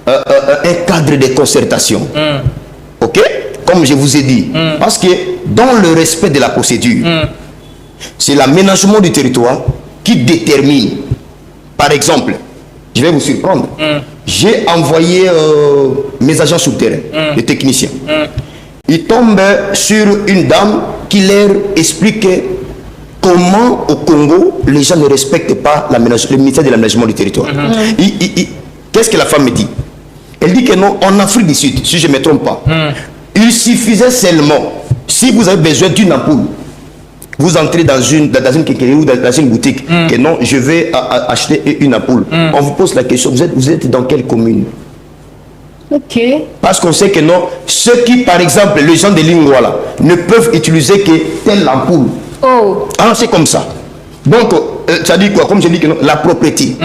un cadre de concertation. Ok? Comme je vous ai dit. Parce que dans le respect de la procédure, c'est l'aménagement du territoire qui détermine. Par exemple, je vais vous surprendre. J'ai envoyé mes agents sur le terrain, les techniciens. Ils tombent sur une dame qui leur explique comment au Congo les gens ne respectent pas le ministère de l'aménagement du territoire. Qu'est-ce que la femme me dit? Elle dit que non, en Afrique du Sud, si je ne me trompe pas, il suffisait seulement, si vous avez besoin d'une ampoule, vous entrez dans une quincaillerie ou dans une boutique, que non, je vais acheter une ampoule. On vous pose la question, vous êtes dans quelle commune? Ok. Parce qu'on sait que non, ceux qui, par exemple, les gens de Lingua là, ne peuvent utiliser que telle ampoule. Oh. Ah, c'est comme ça. Donc, ça dit quoi? Comme je dis que non, la propriété,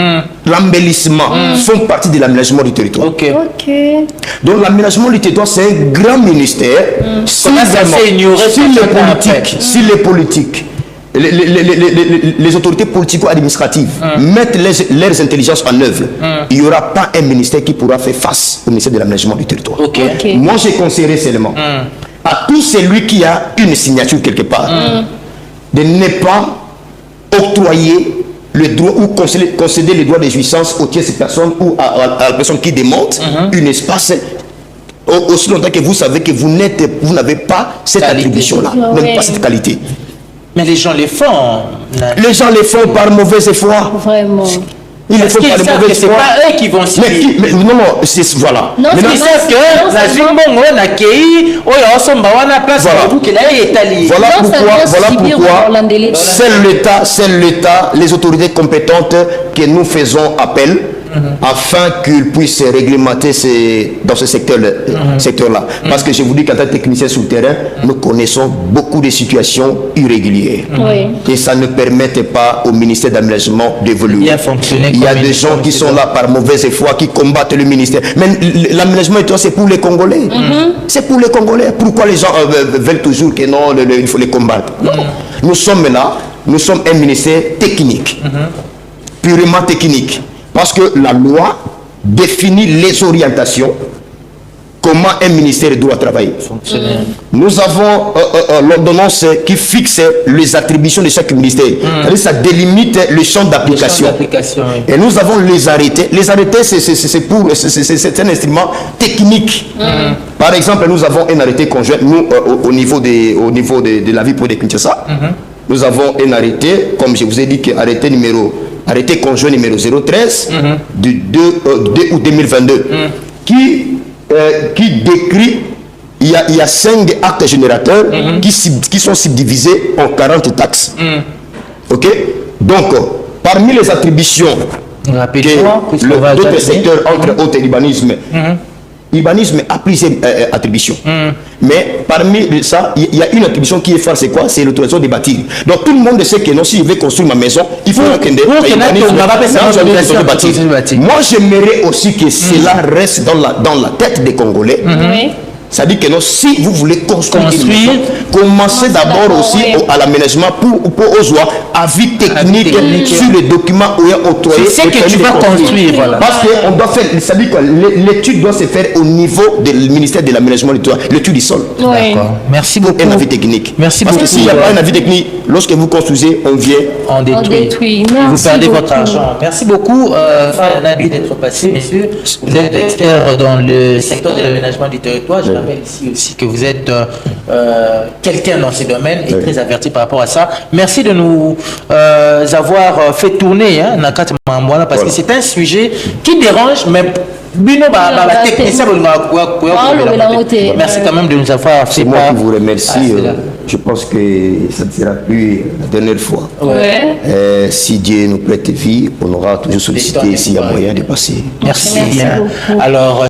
l'embellissement font partie de l'aménagement du territoire. Ok. Donc, l'aménagement du territoire, c'est un grand ministère. Si les politiques, les autorités politico-administratives mettent leurs intelligences en œuvre, il n'y aura pas un ministère qui pourra faire face au ministère de l'aménagement du territoire. Moi, j'ai conseillé seulement à tout celui qui a une signature quelque part de ne pas octroyer le droit ou concéder les droits de jouissance aux tierces personnes ou à la personne qui démonte un espace aussi longtemps que vous savez que vous n'avez pas cette attribution-là, même pas cette qualité. Mais les gens les font. Les gens les font par mauvaise foi. Vraiment. Ils le font par mauvaise foi. C'est pas eux qui vont signer. Mais non, c'est voilà. Non, mais c'est ça que la Zimbabwe on a accueilli, on a ensemble on a place pour qu'il ait étalé. Voilà pourquoi c'est l'État, les autorités compétentes que nous faisons appel afin qu'ils puissent réglementer dans ce secteur-là. Parce que je vous dis qu'en tant que technicien sur le terrain, nous connaissons beaucoup de situations irrégulières. Et ça ne permet pas au ministère d'aménagement d'évoluer. Il y a des gens qui sont là par mauvaise foi, qui combattent le ministère. Mais l'aménagement, c'est pour les Congolais. C'est pour les Congolais. Pourquoi les gens veulent toujours que non, il faut les combattre? Non. Nous sommes là, nous sommes un ministère technique. Purement technique. Parce que la loi définit les orientations, comment un ministère doit travailler. Nous avons l'ordonnance qui fixe les attributions de chaque ministère. Ça délimite le champ d'application. Et nous avons les arrêtés. Les arrêtés, c'est un instrument technique. Par exemple, nous avons un arrêté conjoint, nous, au niveau de la vie pour les Kinshasa. Nous avons un arrêté, comme je vous ai dit, arrêté conjoint numéro 013 du 2 août 2022 qui décrit, il y a 5 actes générateurs qui sont subdivisés en 40 taxes. Ok? Donc, parmi les attributions que d'autres secteurs, entre autres l'urbanisme, l'urbanisme a plusieurs attributions. Mais parmi ça, il y a une attribution qui est phare, c'est quoi? C'est l'autorisation de bâtir. Donc tout le monde sait que non, si je vais construire ma maison, il faut que moi, j'aimerais aussi que cela reste dans la tête des Congolais. Ça dit que non, si vous voulez construire une maison, commencez d'abord aussi à l'aménagement pour avis technique sur les documents où il y a octroyé. C'est ce que tu vas construire. Voilà. Parce qu'on doit faire, ça dit quoi? L'étude doit se faire au niveau du ministère de l'aménagement du territoire, l'étude du sol. D'accord. Merci beaucoup. Un avis technique. Merci Parce beaucoup. que s'il n'y a pas un avis technique, lorsque vous construisez, on vient. On détruit. Vous perdez votre argent. Merci beaucoup, Nabi, d'être passé, messieurs. Vous êtes expert dans le secteur de l'aménagement du territoire. Je rappelle ici aussi que vous êtes quelqu'un dans ce domaine et très averti par rapport à ça. Merci de nous avoir fait tourner Nakati Mambouana parce que c'est un sujet qui dérange, mais la technicien. Merci quand même de nous avoir fait. C'est moi qui vous remercie. Je pense que ça ne sera plus la dernière fois. Si Dieu nous prête vie, on aura toujours sollicité s'il y a moyen de passer. Merci bien. Alors,